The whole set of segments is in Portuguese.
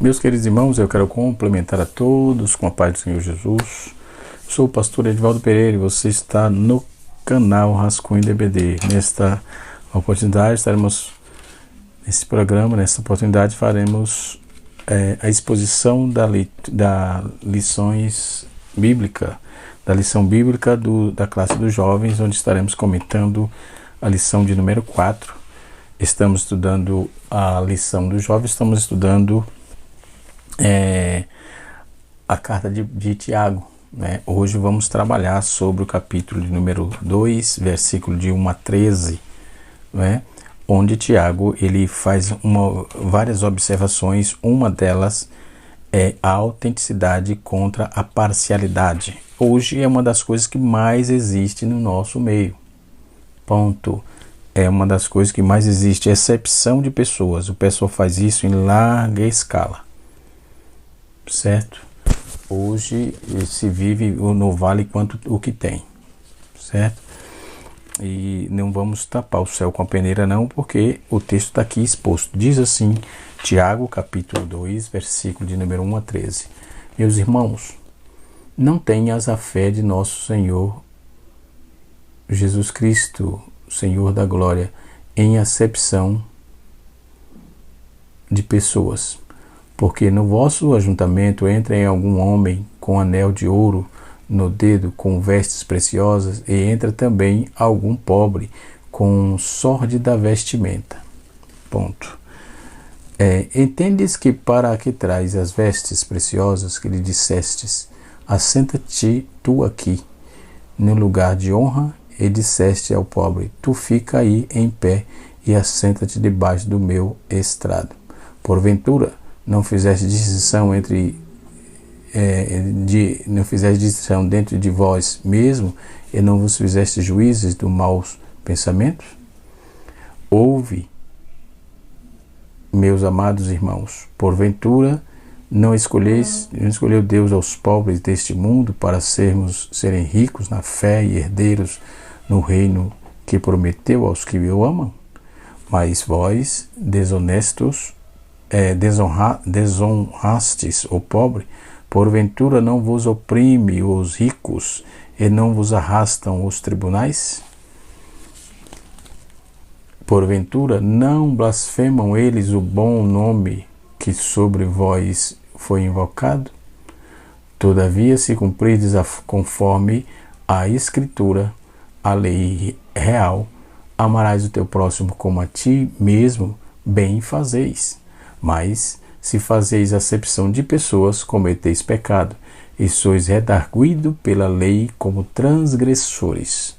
Meus queridos irmãos, eu quero complementar a todos com a paz do Senhor Jesus. Sou o pastor Edivaldo Pereira e você está no canal Rascunho DBD. Nesta oportunidade estaremos nesse programa, nessa oportunidade faremos a exposição da lições bíblica, da lição bíblica da classe dos jovens, onde estaremos comentando a lição de número 4. Estamos estudando a lição dos jovens, estamos estudando a carta de Tiago, né? Hoje vamos trabalhar sobre o capítulo de número 2, versículo de 1 a 13, né? Onde Tiago ele faz várias observações. Uma delas é a autenticidade contra a parcialidade. Hoje é uma das coisas que mais existe no nosso meio. Ponto. É uma das coisas que mais existe, exceção de pessoas. O pessoal faz isso em larga escala, certo? Hoje se vive no vale quanto o que tem, certo? E não vamos tapar o céu com a peneira não, porque o texto está aqui exposto. Diz assim, Tiago, capítulo 2, versículo de número 1 a 13. Meus irmãos, não tenhas a fé de nosso Senhor Jesus Cristo, Senhor da glória, em acepção de pessoas, porque no vosso ajuntamento entra em algum homem com anel de ouro no dedo, com vestes preciosas, e entra também algum pobre com sórdida vestimenta. Ponto. Entendes que para que traz as vestes preciosas que lhe dissestes, assenta-te tu aqui, no lugar de honra, e disseste ao pobre, tu fica aí em pé e assenta-te debaixo do meu estrado. Porventura, não fizeste distinção dentro de vós mesmo, e não vos fizeste juízes dos maus pensamentos? Ouve, meus amados irmãos, porventura não escolheu Deus aos pobres deste mundo para serem ricos na fé e herdeiros no reino que prometeu aos que o amam? Mas vós, desonestos, desonrastes o pobre. Porventura não vos oprime os ricos e não vos arrastam os tribunais? Porventura não blasfemam eles o bom nome que sobre vós foi invocado? Todavia, se cumprirdes conforme a Escritura, a lei real, amarás o teu próximo como a ti mesmo, bem fazeis. Mas, se fazeis acepção de pessoas, cometeis pecado, e sois redarguido pela lei como transgressores.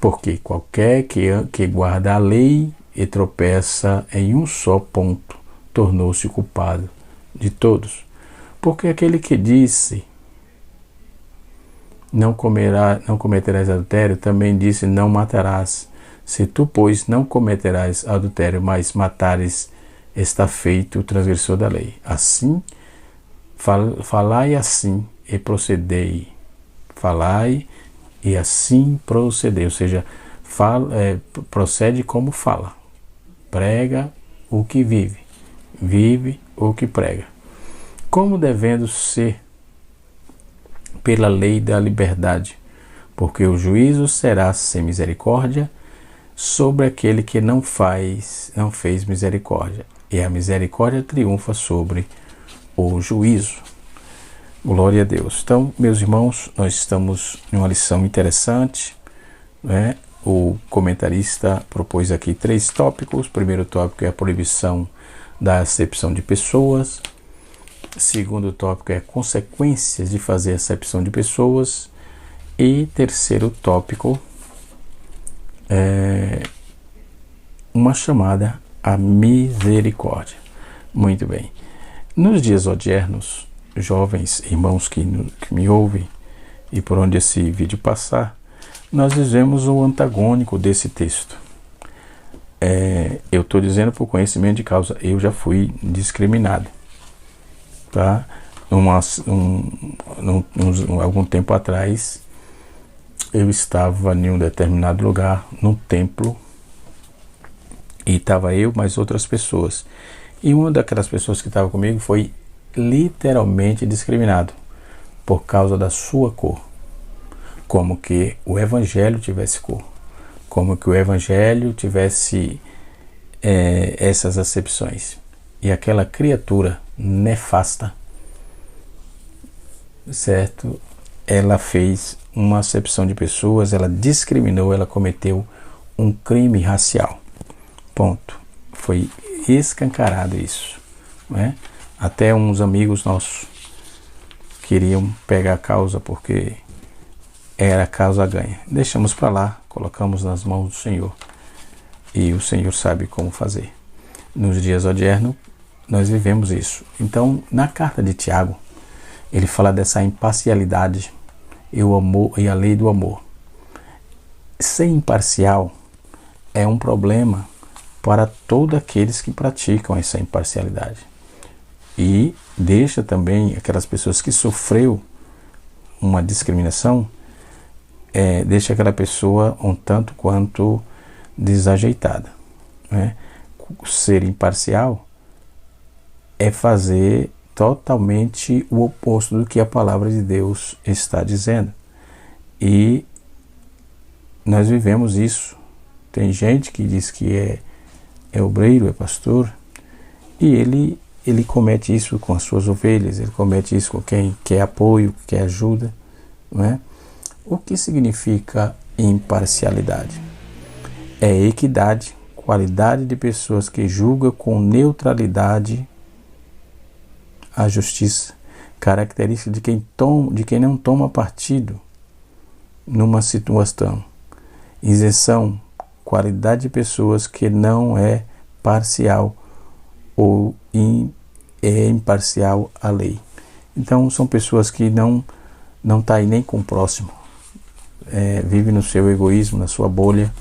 Porque qualquer que guarda a lei e tropeça em um só ponto, tornou-se culpado de todos. Porque aquele que disse, não cometerás adultério, também disse, não matarás. Se tu, pois, não cometerás adultério, mas matares, está feito o transgressor da lei. Assim, falai assim e procedei. Falai e assim procedei. Ou seja, procede como fala. Prega o que vive. Vive o que prega. Como devendo ser pela lei da liberdade, porque o juízo será sem misericórdia sobre aquele que não fez misericórdia, e a misericórdia triunfa sobre o juízo. Glória a Deus. Então, meus irmãos, nós estamos em uma lição interessante, né? O comentarista propôs aqui 3 tópicos. O primeiro tópico é a proibição da acepção de pessoas. Segundo tópico é consequências de fazer acepção de pessoas. E terceiro tópico é uma chamada à misericórdia. Muito bem. Nos dias odiernos, jovens irmãos que me ouvem e por onde esse vídeo passar, nós vivemos o antagônico desse texto. Eu estou dizendo por conhecimento de causa, eu já fui discriminado. Tá? Algum tempo atrás, eu estava em um determinado lugar, num templo, e estava eu mais outras pessoas. E uma daquelas pessoas que estava comigo foi literalmente discriminado por causa da sua cor. Como que o evangelho tivesse cor. Como que o evangelho tivesse essas acepções. E aquela criatura nefasta, certo? Ela fez uma acepção de pessoas, ela discriminou, ela cometeu um crime racial. Ponto. Foi escancarado isso, né? Até uns amigos nossos queriam pegar a causa porque era a causa ganha. Deixamos para lá, colocamos nas mãos do Senhor e o Senhor sabe como fazer. Nos dias odiernos nós vivemos isso. Então, na carta de Tiago, ele fala dessa imparcialidade e o amor e a lei do amor. Ser imparcial é um problema para todos aqueles que praticam essa imparcialidade. E deixa também aquelas pessoas que sofreu uma discriminação, deixa aquela pessoa um tanto quanto desajeitada, né? Ser imparcial é fazer totalmente o oposto do que a palavra de Deus está dizendo. E nós vivemos isso. Tem gente que diz que é obreiro, é pastor, e ele comete isso com as suas ovelhas, ele comete isso com quem quer apoio, quer ajuda, não é? O que significa imparcialidade? É equidade, qualidade de pessoas que julgam com neutralidade a justiça, característica de quem não toma partido numa situação. Isenção, qualidade de pessoas que não é parcial ou é imparcial à lei. Então são pessoas que não tá aí nem com o próximo, vive no seu egoísmo, na sua bolha.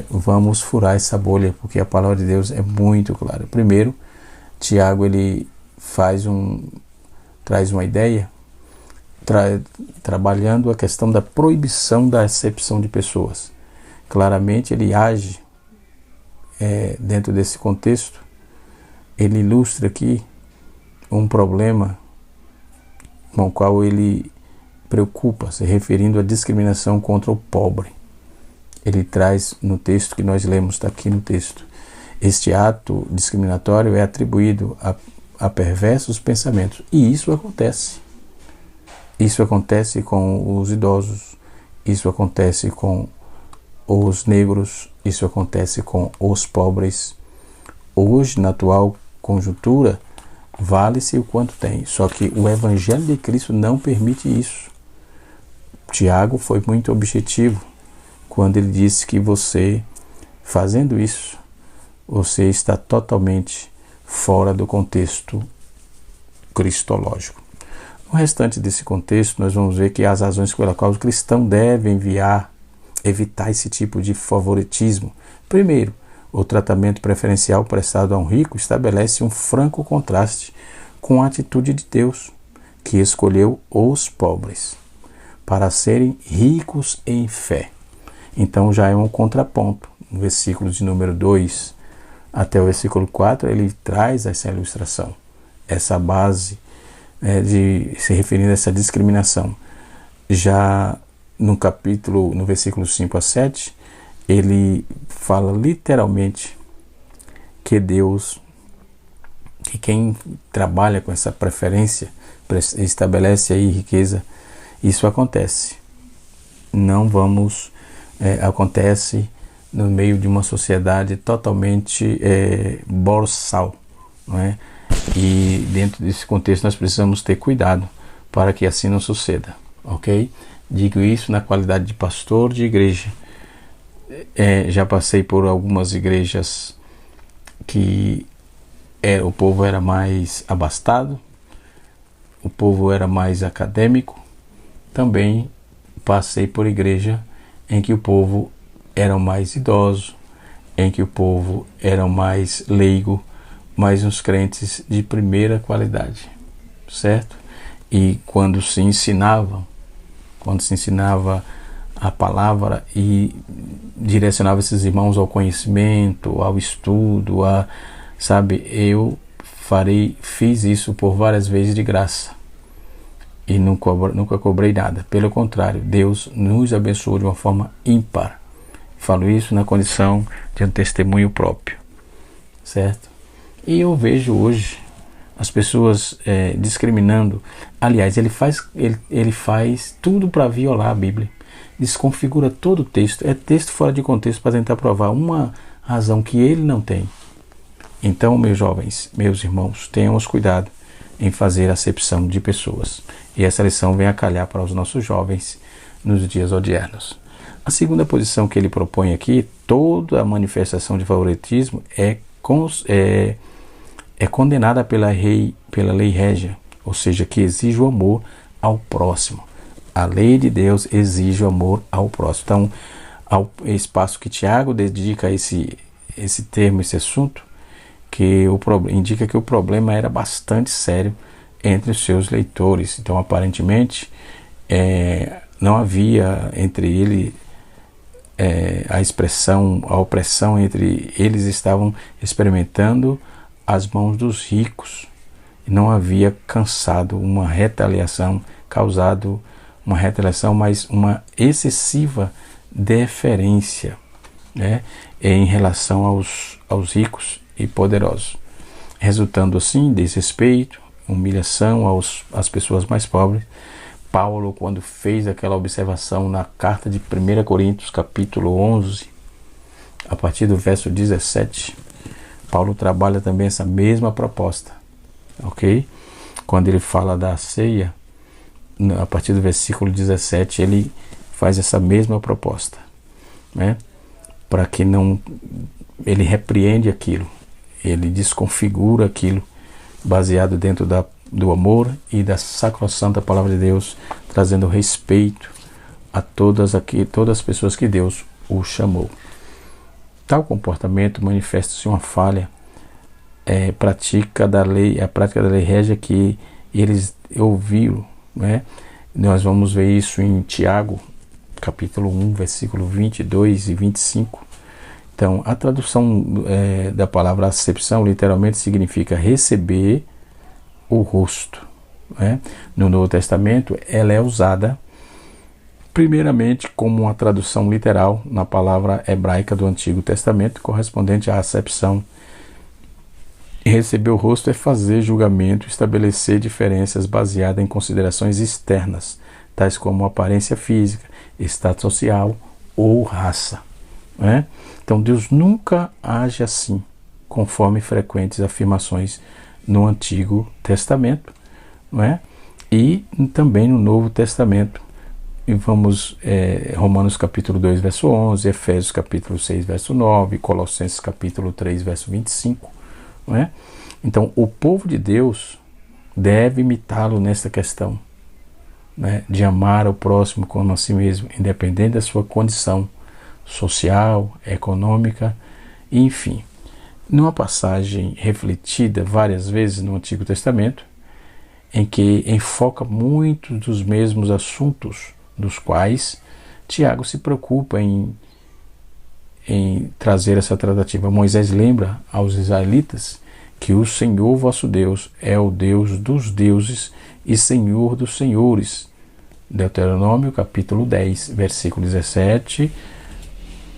Vamos furar essa bolha, porque a palavra de Deus é muito clara. Primeiro, Tiago ele traz uma ideia trabalhando a questão da proibição da acepção de pessoas. Claramente ele age dentro desse contexto. Ele ilustra aqui um problema com o qual ele preocupa, se referindo à discriminação contra o pobre. Ele traz no texto que nós lemos, está aqui no texto. Este ato discriminatório é atribuído a perversos pensamentos. E isso acontece. Isso acontece com os idosos, isso acontece com os negros, isso acontece com os pobres. Hoje, na atual conjuntura, vale-se o quanto tem. Só que o Evangelho de Cristo não permite isso. Tiago foi muito objetivo quando ele disse que você, fazendo isso, você está totalmente fora do contexto cristológico. No restante desse contexto, nós vamos ver que as razões pelas quais o cristão deve evitar esse tipo de favoritismo. Primeiro, o tratamento preferencial prestado a um rico estabelece um franco contraste com a atitude de Deus, que escolheu os pobres para serem ricos em fé. Então já é um contraponto. No versículo de número 2 até o versículo 4, ele traz essa ilustração, essa base de se referindo a essa discriminação. Já no versículo 5 a 7, ele fala literalmente que quem trabalha com essa preferência, estabelece aí riqueza, isso acontece. Acontece no meio de uma sociedade totalmente borsal, não é? E dentro desse contexto nós precisamos ter cuidado para que assim não suceda, ok? Digo isso na qualidade de pastor de igreja. Já passei por algumas igrejas que o povo era mais abastado, o povo era mais acadêmico. Também passei por igreja em que o povo era mais idoso, em que o povo era mais leigo, mas uns crentes de primeira qualidade, certo? E quando se ensinava a palavra e direcionava esses irmãos ao conhecimento, ao estudo, a Sabe, eu fiz isso por várias vezes de graça e nunca cobrei nada. Pelo contrário, Deus nos abençoou de uma forma ímpar. Falo isso na condição de um testemunho próprio, certo? E eu vejo hoje as pessoas discriminando. Aliás, ele faz tudo para violar a Bíblia. Desconfigura todo o texto. É texto fora de contexto para tentar provar uma razão que ele não tem. Então, meus jovens, meus irmãos, tenhamos cuidado em fazer acepção de pessoas. E essa lição vem a calhar para os nossos jovens nos dias odiernos. A segunda posição que ele propõe aqui, toda a manifestação de favoritismo é condenada pela lei régia, ou seja, que exige o amor ao próximo. A lei de Deus exige o amor ao próximo. Então, ao espaço que Tiago dedica a esse termo, esse assunto, que indica que o problema era bastante sério entre os seus leitores. Então, aparentemente, não havia entre ele a opressão entre eles, estavam experimentando as mãos dos ricos. Não havia causado uma retaliação, mas uma excessiva deferência, né, em relação aos ricos e poderosos, resultando assim desrespeito, humilhação às pessoas mais pobres. Paulo, quando fez aquela observação na carta de 1 Coríntios, capítulo 11, a partir do verso 17, Paulo trabalha também essa mesma proposta, ok? Quando ele fala da ceia, a partir do versículo 17, ele faz essa mesma proposta, né? Para que ele repreende aquilo, ele desconfigura aquilo, baseado dentro do amor e da sacrossanta palavra de Deus, trazendo respeito a todas as pessoas que Deus o chamou. Tal comportamento manifesta-se uma falha a prática da lei régia que eles ouviram, né? Nós vamos ver isso em Tiago, capítulo 1, versículo 22 e 25. Então, a tradução da palavra acepção literalmente significa receber o rosto, né? No Novo Testamento, ela é usada primeiramente como uma tradução literal na palavra hebraica do Antigo Testamento, correspondente à acepção. Receber o rosto é fazer julgamento, estabelecer diferenças baseadas em considerações externas, tais como aparência física, status social ou raça, né? Então Deus nunca age assim, conforme frequentes afirmações no Antigo Testamento, não é? E também no Novo Testamento. E vamos Romanos capítulo 2, verso 11, Efésios capítulo 6, verso 9, Colossenses capítulo 3, verso 25, não é? Então o povo de Deus deve imitá-lo nesta questão, né, de amar o próximo como a si mesmo, independente da sua condição social, econômica, enfim. Numa passagem refletida várias vezes no Antigo Testamento, em que enfoca muitos dos mesmos assuntos dos quais Tiago se preocupa em trazer essa tratativa. Moisés lembra aos israelitas que o Senhor vosso Deus é o Deus dos deuses e Senhor dos senhores. Deuteronômio capítulo 10, versículo 17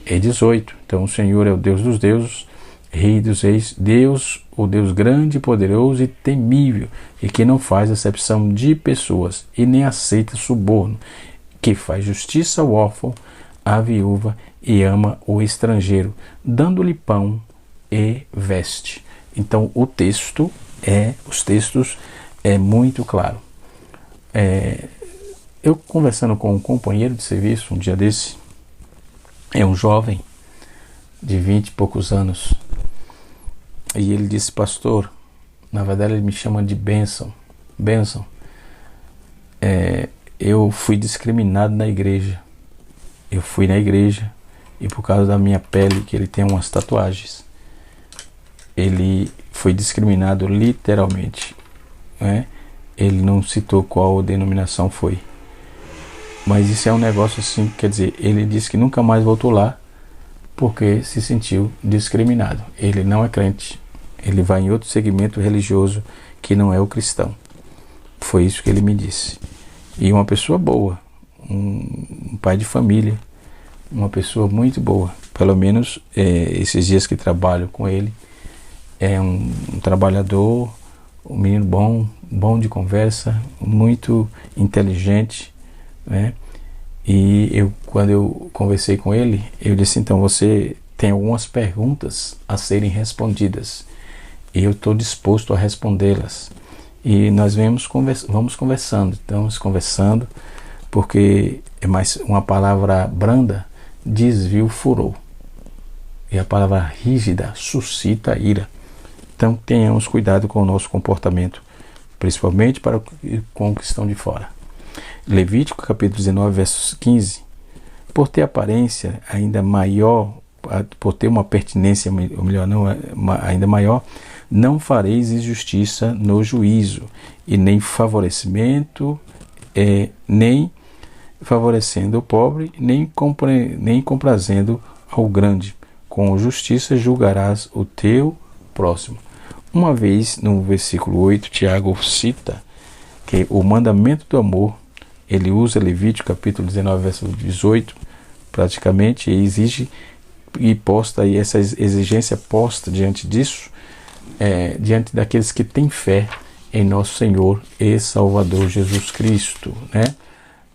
e 18. Então o Senhor é o Deus dos deuses, Rei dos reis, Deus, o Deus grande, poderoso e temível, e que não faz acepção de pessoas e nem aceita suborno, que faz justiça ao órfão, à viúva e ama o estrangeiro, dando-lhe pão e veste. Então os textos é muito claro. Eu conversando com um companheiro de serviço um dia desse, é um jovem de 20 e poucos anos, e ele disse: pastor, na verdade ele me chama de Benção, eu fui discriminado na igreja. Eu fui na igreja e por causa da minha pele, que ele tem umas tatuagens, ele foi discriminado literalmente, né? Ele não citou qual denominação foi, mas isso é um negócio assim, quer dizer, ele disse que nunca mais voltou lá porque se sentiu discriminado. Ele não é crente, Ele vai em outro segmento religioso que não é o cristão. Foi isso que ele me disse. E uma pessoa boa, um pai de família, uma pessoa muito boa. Pelo menos esses dias que trabalho com ele, é um trabalhador, um menino bom de conversa, muito inteligente, né? E quando eu conversei com ele, eu disse: então você tem algumas perguntas a serem respondidas e eu estou disposto a respondê-las. E nós vamos conversando, estamos conversando, porque é mais uma palavra branda desvia o furor e a palavra rígida suscita ira. Então tenhamos cuidado com o nosso comportamento, principalmente com o que estão de fora. Levítico capítulo 19, versos 15. Por ter aparência ainda maior, por ter uma pertinência, ou melhor, não, ainda maior, não fareis injustiça no juízo, e nem favorecimento, nem favorecendo o pobre, nem comprazendo ao grande. Com justiça julgarás o teu próximo. Uma vez, no versículo 8, Tiago cita que o mandamento do amor, ele usa Levítico capítulo 19, verso 18, praticamente, e exige e posta aí essa exigência posta diante disso, diante daqueles que têm fé em nosso Senhor e Salvador Jesus Cristo, né?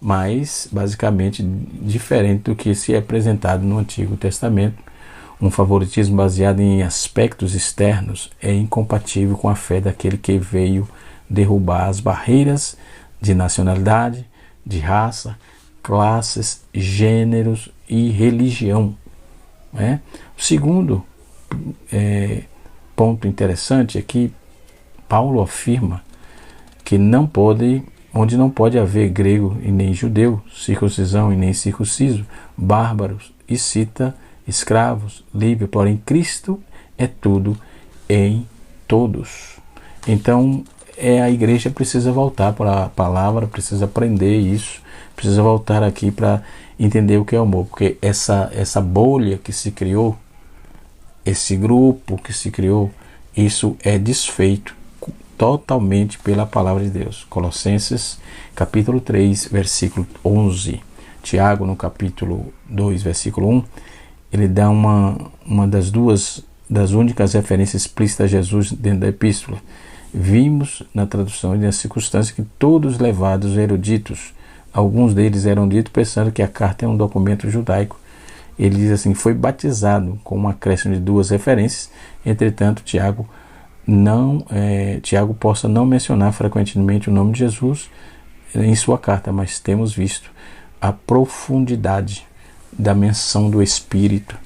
Mas basicamente diferente do que se é apresentado no Antigo Testamento. Um favoritismo baseado em aspectos externos é incompatível com a fé daquele que veio derrubar as barreiras de nacionalidade, de raça, classes, gêneros e religião, né? O segundo ponto interessante é que Paulo afirma que onde não pode haver grego e nem judeu, circuncisão e nem circunciso, bárbaros, e cita escravos, livre, porém Cristo é tudo em todos. Então a igreja precisa voltar para a palavra, precisa aprender isso, precisa voltar aqui para entender o que é amor, porque essa bolha que se criou, esse grupo que se criou, isso é desfeito totalmente pela palavra de Deus. Colossenses capítulo 3, versículo 11. Tiago no capítulo 2, versículo 1, ele dá uma das únicas referências explícitas a Jesus dentro da epístola. Vimos na tradução e na circunstância que todos levados eruditos, alguns deles eram ditos pensando que a carta é um documento judaico. Ele diz assim: foi batizado, com um acréscimo de 2 referências. Entretanto, Tiago possa não mencionar frequentemente o nome de Jesus em sua carta, mas temos visto a profundidade da menção do Espírito,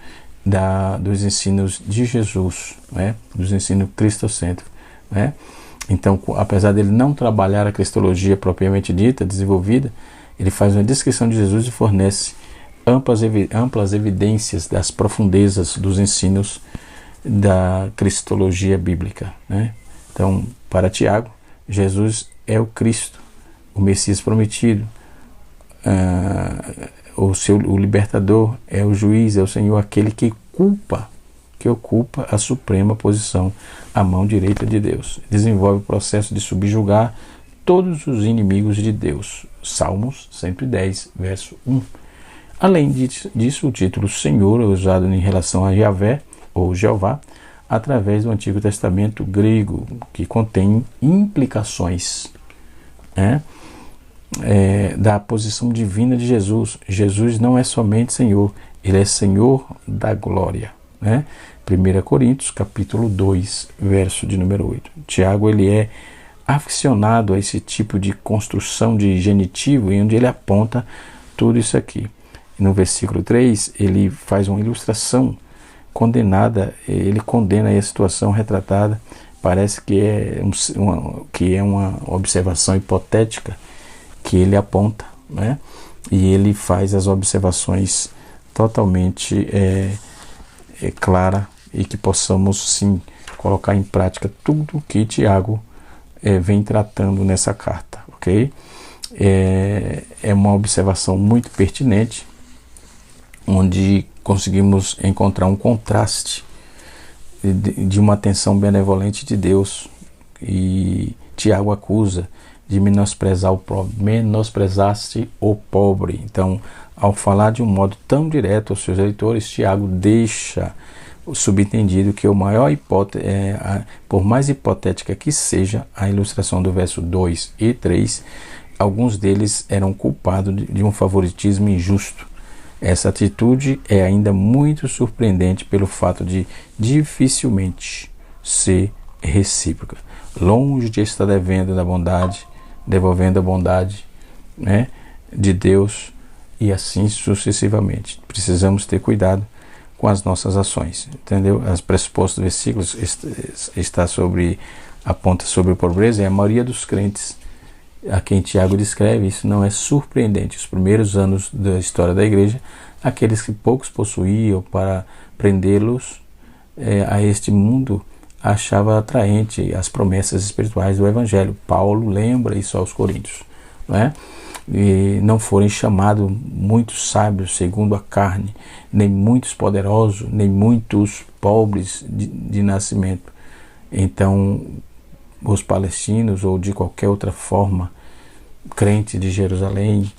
dos ensinos de Jesus, né? Dos ensinos cristocêntricos, né? Então, apesar dele não trabalhar a cristologia propriamente dita, desenvolvida, ele faz uma descrição de Jesus e fornece amplas evidências das profundezas dos ensinos da cristologia bíblica, né? Então, para Tiago, Jesus é o Cristo, o Messias prometido, o libertador, é o juiz, é o Senhor, aquele que ocupa a suprema posição, a mão direita de Deus. Desenvolve o processo de subjugar todos os inimigos de Deus. Salmos 110, verso 1. Além disso, o título Senhor é usado em relação a Yahvé, ou Jeová, através do Antigo Testamento grego, que contém implicações, né, da posição divina de Jesus. Jesus não é somente Senhor, ele é Senhor da glória, né? 1 Coríntios capítulo 2, verso de número 8. Tiago, ele é aficionado a esse tipo de construção de genitivo, em onde ele aponta tudo isso aqui. No versículo 3, ele faz uma ilustração ele condena a situação retratada. Parece que é uma observação hipotética que ele aponta, né? E ele faz as observações totalmente clara, e que possamos sim colocar em prática tudo que Tiago vem tratando nessa carta, ok? É uma observação muito pertinente, onde conseguimos encontrar um contraste de uma atenção benevolente de Deus. E Tiago acusa de menosprezar o pobre. Menosprezaste o pobre. Então, ao falar de um modo tão direto aos seus leitores, Tiago deixa subentendido que o maior por mais hipotética que seja a ilustração do verso 2 e 3, alguns deles eram culpados de um favoritismo injusto. Essa atitude é ainda muito surpreendente pelo fato de dificilmente ser recíproca. Longe de estar devolvendo a bondade, né, de Deus, e assim sucessivamente. Precisamos ter cuidado com as nossas ações, entendeu? As pressupostos dos versículos aponta sobre a pobreza, e a maioria dos crentes a quem Tiago descreve, isso não é surpreendente. Os primeiros anos da história da igreja, aqueles que poucos possuíam, para prendê-los a este mundo, achava atraente as promessas espirituais do Evangelho. Paulo lembra isso aos Coríntios, não é? E não forem chamados muitos sábios segundo a carne, nem muitos poderosos, nem muitos pobres de nascimento. Então, os palestinos, ou de qualquer outra forma, crente de Jerusalém,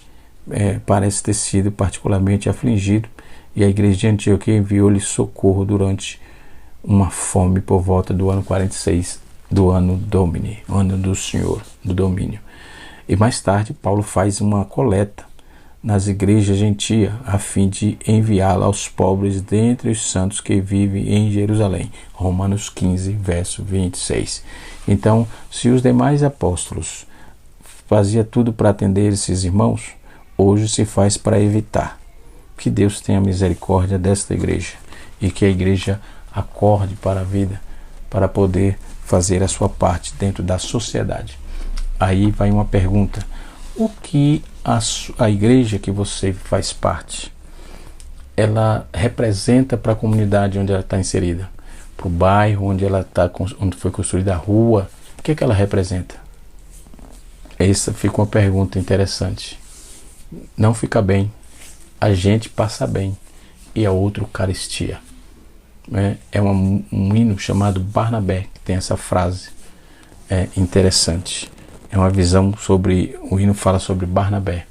parece ter sido particularmente afligido, e a igreja de Antioquia enviou-lhe socorro durante uma fome por volta do ano 46 do ano Domini, ano do Senhor, do domínio. E mais tarde Paulo faz uma coleta nas igrejas gentias a fim de enviá-la aos pobres dentre os santos que vivem em Jerusalém. Romanos 15, verso 26. Então, se os demais apóstolos faziam tudo para atender esses irmãos, hoje se faz para evitar. Que Deus tenha misericórdia desta igreja e que a igreja acorde para a vida, para poder fazer a sua parte dentro da sociedade. Aí vai uma pergunta: o que a igreja que você faz parte, ela representa para a comunidade onde ela está inserida, para o bairro onde onde foi construída a rua? O que ela representa? Essa fica uma pergunta interessante. Não fica bem, a gente passa bem, e a outra Eucaristia. É um hino chamado Barnabé que tem essa frase interessante. É uma visão sobre, o hino fala sobre Barnabé,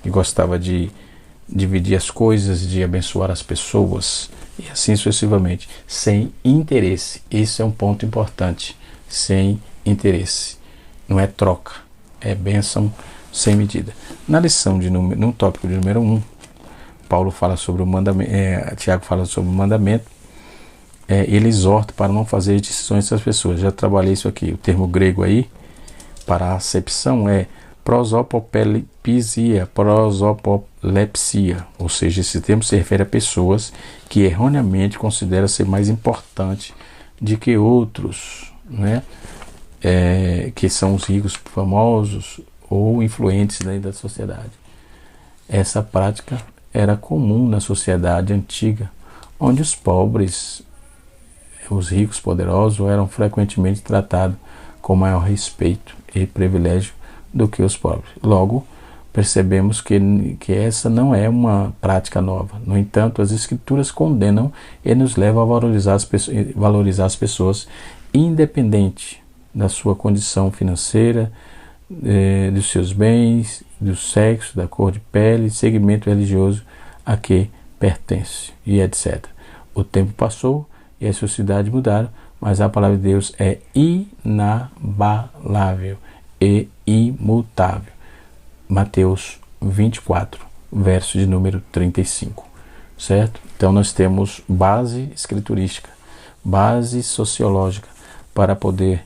que gostava de dividir as coisas, de abençoar as pessoas, e assim sucessivamente, sem interesse. Isso é um ponto importante, sem interesse. Não é troca, é bênção sem medida. Na lição no tópico de número 1, Paulo fala sobre o mandamento, Tiago fala sobre o mandamento, ele exorta para não fazer distinções entre as pessoas. Já trabalhei isso aqui. O termo grego aí para a acepção é prosopolepsia, ou seja, esse termo se refere a pessoas que erroneamente consideram ser mais importante do que outros, né? Que são os ricos, famosos ou influentes da sociedade. Essa prática era comum na sociedade antiga, onde os pobres, os ricos poderosos, eram frequentemente tratados com maior respeito e privilégio do que os pobres. Logo, percebemos que essa não é uma prática nova. No entanto, as Escrituras condenam e nos levam a valorizar as pessoas, independente da sua condição financeira, dos seus bens, do sexo, da cor de pele, segmento religioso a que pertence, e etc. O tempo passou e as sociedades mudaram, mas a palavra de Deus é inabalável e imutável. Mateus 24, verso de número 35, certo? Então nós temos base escriturística, base sociológica para poder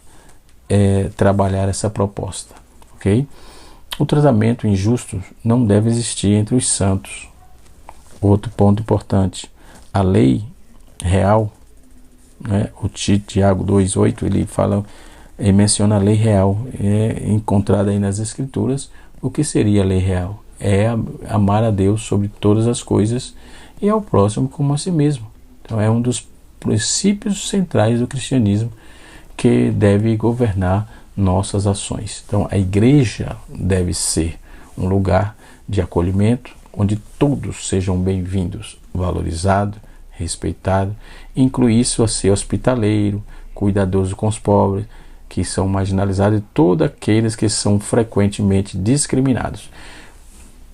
trabalhar essa proposta, ok? O tratamento injusto não deve existir entre os santos. Outro ponto importante: a lei real, né? O Tiago 2,8, ele menciona a lei real, encontrada aí nas Escrituras. O que seria a lei real? É amar a Deus sobre todas as coisas e ao próximo como a si mesmo. Então é um dos princípios centrais do cristianismo que deve governar nossas ações. Então a igreja deve ser um lugar de acolhimento, onde todos sejam bem-vindos, valorizados, respeitado, inclui isso a ser hospitaleiro, cuidadoso com os pobres, que são marginalizados, e todos aqueles que são frequentemente discriminados.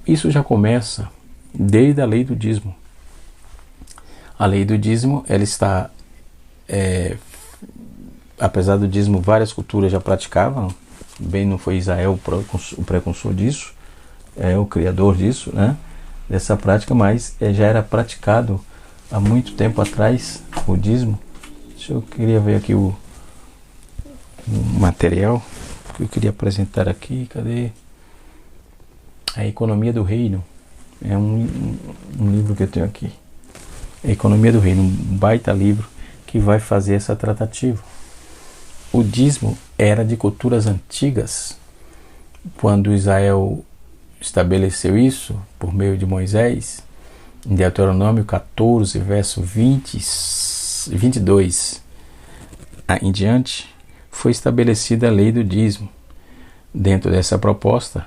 Isso já começa desde a lei do dízimo. A lei do dízimo, ela está, apesar do dízimo, várias culturas já praticavam, bem, não foi Israel o precursor disso, o criador disso, né, dessa prática, mas já era praticado há muito tempo atrás, o dízimo. Eu queria ver aqui o material que eu queria apresentar aqui. Cadê? A Economia do Reino. É um livro que eu tenho aqui. A Economia do Reino, um baita livro que vai fazer essa tratativa. O dízimo era de culturas antigas. Quando Israel estabeleceu isso por meio de Moisés, em Deuteronômio 14, verso 22 em diante, foi estabelecida a lei do dízimo. Dentro dessa proposta,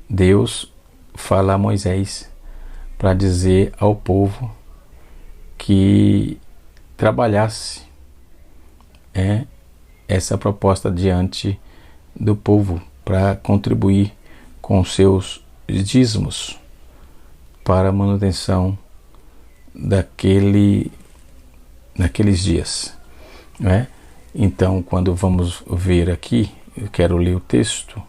Deus fala a Moisés para dizer ao povo que trabalhasse essa proposta diante do povo para contribuir com seus dízimos para a manutenção daqueles dias, né? Então, quando vamos ver aqui, eu quero ler o texto.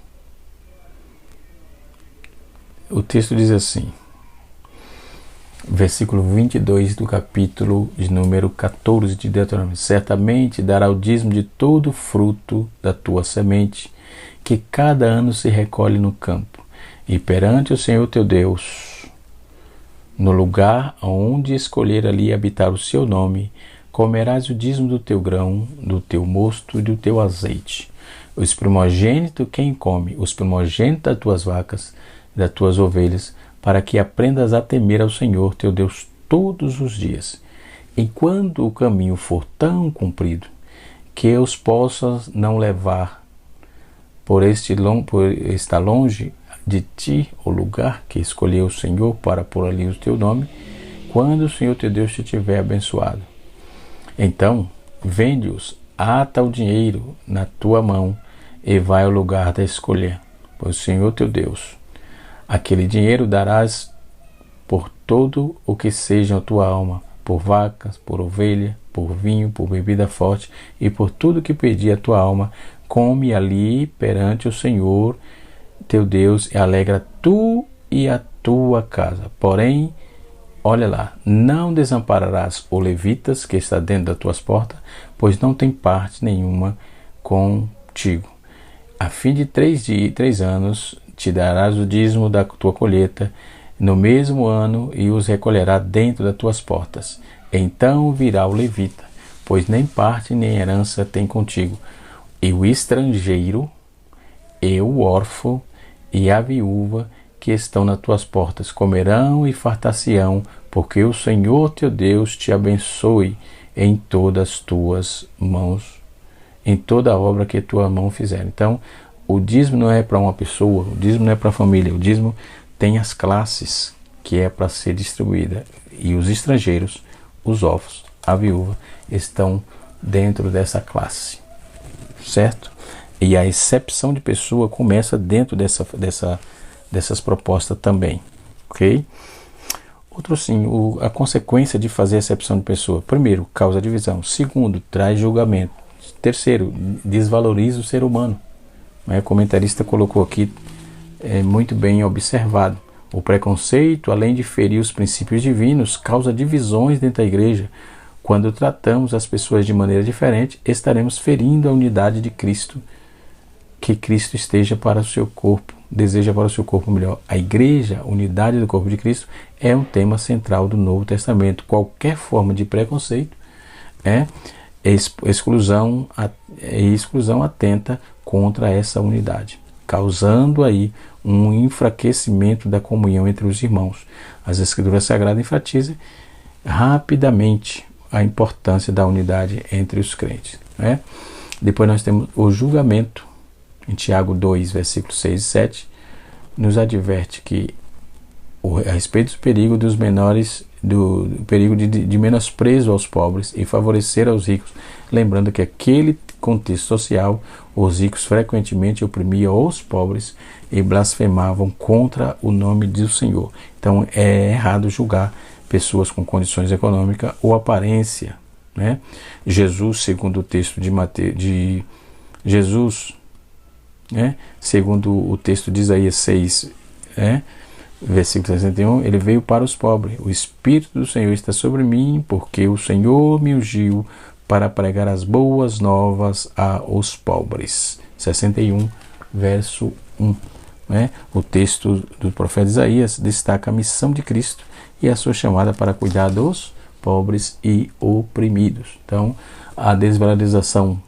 O texto diz assim, versículo 22 do capítulo de número 14 de Deuteronômio: certamente dará o dízimo de todo o fruto da tua semente, que cada ano se recolhe no campo, e perante o Senhor teu Deus, no lugar onde escolher ali habitar o seu nome, comerás o dízimo do teu grão, do teu mosto e do teu azeite. Os primogênitos quem come, os primogênitos das tuas vacas, das tuas ovelhas, para que aprendas a temer ao Senhor teu Deus todos os dias. Enquanto o caminho for tão comprido, que os possas não levar por estar longe de ti o lugar que escolheu o Senhor para pôr ali o teu nome, quando o Senhor teu Deus te tiver abençoado. Então, vende-os, ata o dinheiro na tua mão e vai ao lugar da escolha, pois o Senhor teu Deus. Aquele dinheiro darás por todo o que seja a tua alma, por vacas, por ovelha, por vinho, por bebida forte e por tudo que pedir a tua alma. Come ali perante o Senhor teu Deus e alegra tu e a tua casa. Porém, olha lá, não desampararás os levitas que está dentro das tuas portas, pois não tem parte nenhuma contigo. A fim de 3 anos te darás o dízimo da tua colheita no mesmo ano e os recolherá dentro das tuas portas. Então virá o levita, pois nem parte nem herança tem contigo. E o estrangeiro, e o órfão, e a viúva que estão nas tuas portas comerão e fartar-se-ão, porque o Senhor teu Deus te abençoe em todas as tuas mãos, em toda a obra que tua mão fizer. Então, o dízimo não é para uma pessoa, o dízimo não é para a família, o dízimo tem as classes que é para ser distribuída. E os estrangeiros, os órfãos, a viúva, estão dentro dessa classe, certo? E a excepção de pessoa começa dentro dessas propostas também, ok? Outro sim, a consequência de fazer exceção de pessoa. Primeiro, causa divisão. Segundo, traz julgamento. Terceiro, desvaloriza o ser humano. O comentarista colocou aqui, muito bem observado. O preconceito, além de ferir os princípios divinos, causa divisões dentro da igreja. Quando tratamos as pessoas de maneira diferente, estaremos ferindo a unidade de Cristo, que Cristo esteja para o seu corpo, deseja para o seu corpo melhor. A igreja, a unidade do corpo de Cristo, é um tema central do Novo Testamento. Qualquer forma de preconceito exclusão atenta contra essa unidade, causando aí um enfraquecimento da comunhão entre os irmãos. As Escrituras Sagradas enfatizam rapidamente a importância da unidade entre os crentes. Depois nós temos o julgamento. Em Tiago 2, versículos 6 e 7, nos adverte que a respeito do perigo dos menores, do perigo de menosprezo aos pobres e favorecer aos ricos, lembrando que aquele contexto social, os ricos frequentemente oprimiam os pobres e blasfemavam contra o nome do Senhor. Então é errado julgar pessoas com condições econômicas ou aparência, né? Jesus, segundo o texto de Mateus, segundo o texto de Isaías 6, versículo 61, ele veio para os pobres. O Espírito do Senhor está sobre mim, porque o Senhor me ungiu para pregar as boas novas aos pobres. 61, verso 1. O texto do profeta Isaías destaca a missão de Cristo e a sua chamada para cuidar dos pobres e oprimidos. Então, a desvalorização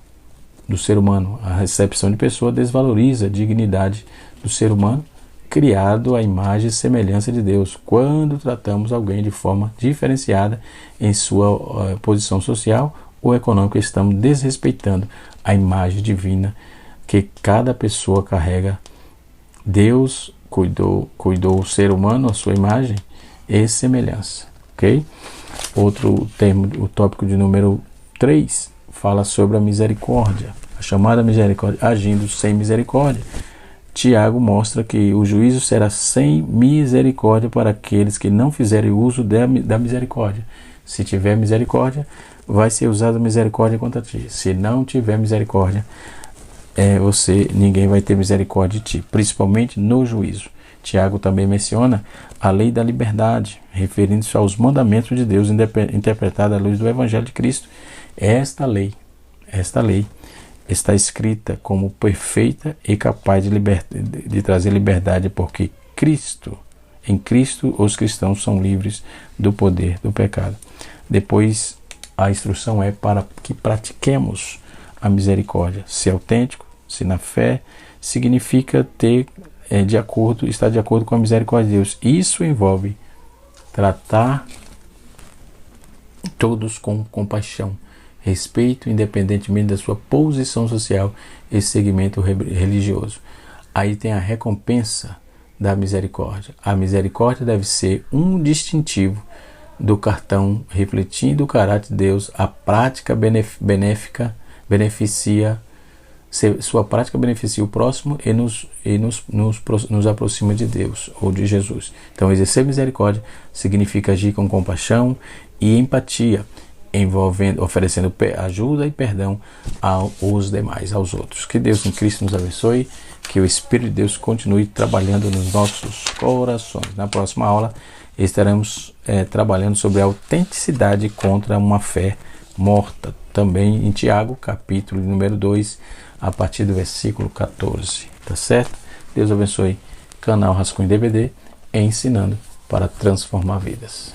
do ser humano, a recepção de pessoa desvaloriza a dignidade do ser humano, criado à imagem e semelhança de Deus. Quando tratamos alguém de forma diferenciada em sua posição social ou econômica, estamos desrespeitando a imagem divina que cada pessoa carrega. Deus cuidou o ser humano, a sua imagem e semelhança. Ok? Outro termo, o tópico de número 3, fala sobre a misericórdia. A chamada misericórdia, agindo sem misericórdia. Tiago mostra que o juízo será sem misericórdia para aqueles que não fizerem uso da misericórdia. Se tiver misericórdia, vai ser usada a misericórdia contra ti. Se não tiver misericórdia, ninguém vai ter misericórdia de ti, principalmente no juízo. Tiago também menciona a lei da liberdade, referindo-se aos mandamentos de Deus interpretada à luz do Evangelho de Cristo. Esta lei está escrita como perfeita e capaz de trazer liberdade, porque em Cristo os cristãos são livres do poder do pecado. Depois, a instrução é para que pratiquemos a misericórdia. Ser autêntico, se na fé, significa estar de acordo com a misericórdia de Deus. Isso envolve tratar todos com compaixão, respeito, independentemente da sua posição social e segmento religioso. Aí tem a recompensa da misericórdia. A misericórdia deve ser um distintivo do cartão, refletindo o caráter de Deus. A prática benéfica beneficia, sua prática beneficia o próximo e nos aproxima de Deus ou de Jesus. Então, exercer misericórdia significa agir com compaixão e empatia, oferecendo ajuda e perdão aos demais, aos outros. Que Deus em Cristo nos abençoe, que o Espírito de Deus continue trabalhando nos nossos corações. Na próxima aula estaremos trabalhando sobre a autenticidade contra uma fé morta, também em Tiago, capítulo número 2, a partir do versículo 14. Tá certo? Deus abençoe. Canal Rascunho DVD, ensinando para transformar vidas.